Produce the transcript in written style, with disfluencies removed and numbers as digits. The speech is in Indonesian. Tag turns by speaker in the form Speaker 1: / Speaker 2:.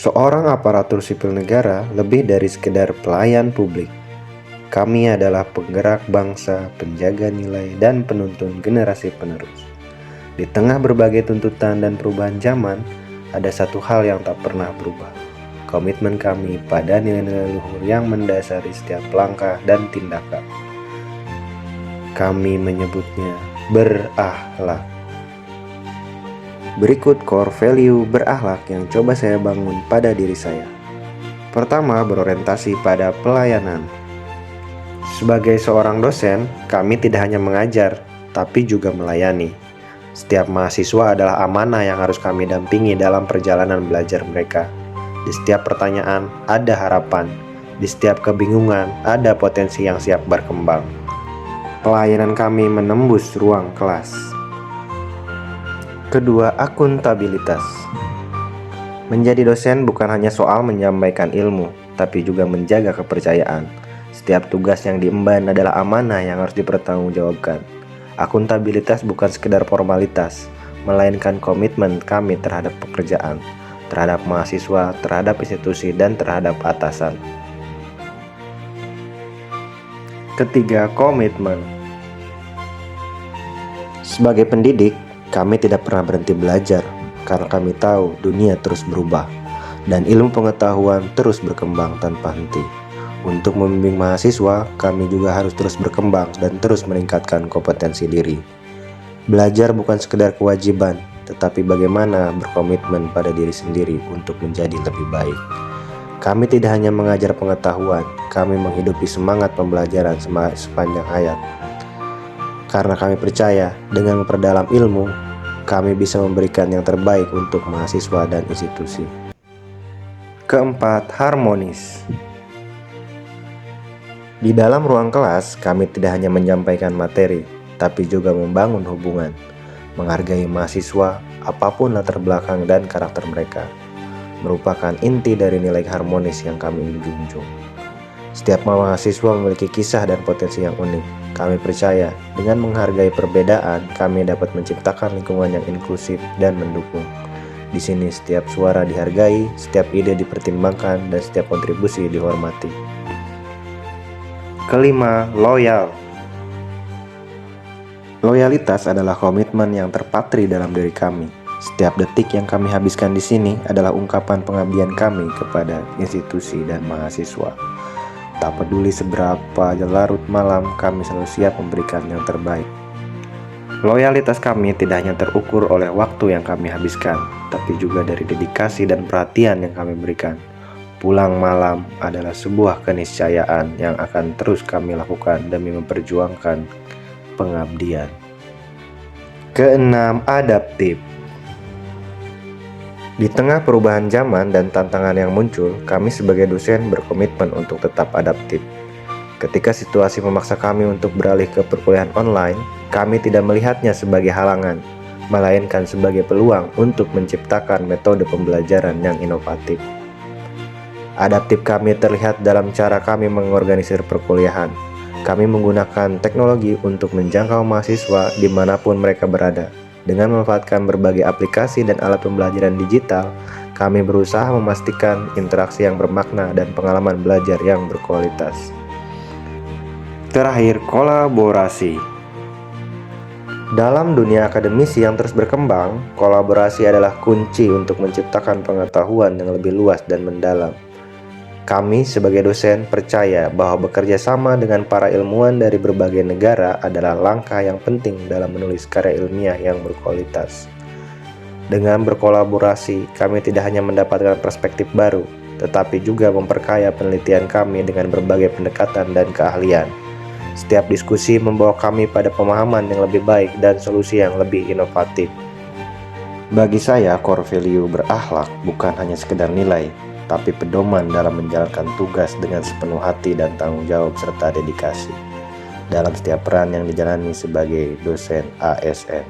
Speaker 1: Seorang aparatur sipil negara lebih dari sekedar pelayan publik. Kami adalah penggerak bangsa, penjaga nilai, dan penuntun generasi penerus. Di tengah berbagai tuntutan dan perubahan zaman, ada satu hal yang tak pernah berubah. Komitmen kami pada nilai-nilai luhur yang mendasari setiap langkah dan tindakan. Kami menyebutnya berakhlak. Berikut core value berakhlak yang coba saya bangun pada diri saya. Pertama, berorientasi pada pelayanan. Sebagai seorang dosen, kami tidak hanya mengajar, tapi juga melayani. Setiap mahasiswa adalah amanah yang harus kami dampingi dalam perjalanan belajar mereka. Di setiap pertanyaan, ada harapan. Di setiap kebingungan, ada potensi yang siap berkembang. Pelayanan kami menembus ruang kelas. Kedua, akuntabilitas. Menjadi dosen bukan hanya soal menyampaikan ilmu, tapi juga menjaga kepercayaan. Setiap tugas yang diemban adalah amanah yang harus dipertanggungjawabkan. Akuntabilitas bukan sekedar formalitas, melainkan komitmen kami terhadap pekerjaan, terhadap mahasiswa, terhadap institusi, dan terhadap atasan. Ketiga, komitmen. Sebagai pendidik, kami tidak pernah berhenti belajar karena kami tahu dunia terus berubah dan ilmu pengetahuan terus berkembang tanpa henti. Untuk membimbing mahasiswa, kami juga harus terus berkembang dan terus meningkatkan kompetensi diri. Belajar bukan sekedar kewajiban, tetapi bagaimana berkomitmen pada diri sendiri untuk menjadi lebih baik. Kami tidak hanya mengajar pengetahuan, kami menghidupi semangat pembelajaran sepanjang hayat. Karena kami percaya, dengan memperdalam ilmu, kami bisa memberikan yang terbaik untuk mahasiswa dan institusi. Keempat, harmonis. Di dalam ruang kelas, kami tidak hanya menyampaikan materi, tapi juga membangun hubungan, menghargai mahasiswa, apapun latar belakang dan karakter mereka, merupakan inti dari nilai harmonis yang kami junjung. Setiap mahasiswa memiliki kisah dan potensi yang unik. Kami percaya, dengan menghargai perbedaan, kami dapat menciptakan lingkungan yang inklusif dan mendukung. Di sini setiap suara dihargai, setiap ide dipertimbangkan, dan setiap kontribusi dihormati. Kelima, loyal. Loyalitas adalah komitmen yang terpatri dalam diri kami. Setiap detik yang kami habiskan di sini adalah ungkapan pengabdian kami kepada institusi dan mahasiswa. Tak peduli seberapa larut malam, kami selalu siap memberikan yang terbaik. Loyalitas kami tidak hanya terukur oleh waktu yang kami habiskan, tapi juga dari dedikasi dan perhatian yang kami berikan. Pulang malam adalah sebuah keniscayaan yang akan terus kami lakukan demi memperjuangkan pengabdian. Keenam, adaptif. Di tengah perubahan zaman dan tantangan yang muncul, kami sebagai dosen berkomitmen untuk tetap adaptif. Ketika situasi memaksa kami untuk beralih ke perkuliahan online, kami tidak melihatnya sebagai halangan, melainkan sebagai peluang untuk menciptakan metode pembelajaran yang inovatif. Adaptif kami terlihat dalam cara kami mengorganisir perkuliahan. Kami menggunakan teknologi untuk menjangkau mahasiswa dimanapun mereka berada. Dengan memanfaatkan berbagai aplikasi dan alat pembelajaran digital, kami berusaha memastikan interaksi yang bermakna dan pengalaman belajar yang berkualitas. Terakhir, kolaborasi. Dalam dunia akademisi yang terus berkembang, kolaborasi adalah kunci untuk menciptakan pengetahuan yang lebih luas dan mendalam. Kami sebagai dosen percaya bahwa bekerja sama dengan para ilmuwan dari berbagai negara adalah langkah yang penting dalam menulis karya ilmiah yang berkualitas. Dengan berkolaborasi, kami tidak hanya mendapatkan perspektif baru, tetapi juga memperkaya penelitian kami dengan berbagai pendekatan dan keahlian. Setiap diskusi membawa kami pada pemahaman yang lebih baik dan solusi yang lebih inovatif. Bagi saya, core value berakhlak bukan hanya sekedar nilai, tapi pedoman dalam menjalankan tugas dengan sepenuh hati dan tanggung jawab serta dedikasi dalam setiap peran yang dijalani sebagai dosen ASN.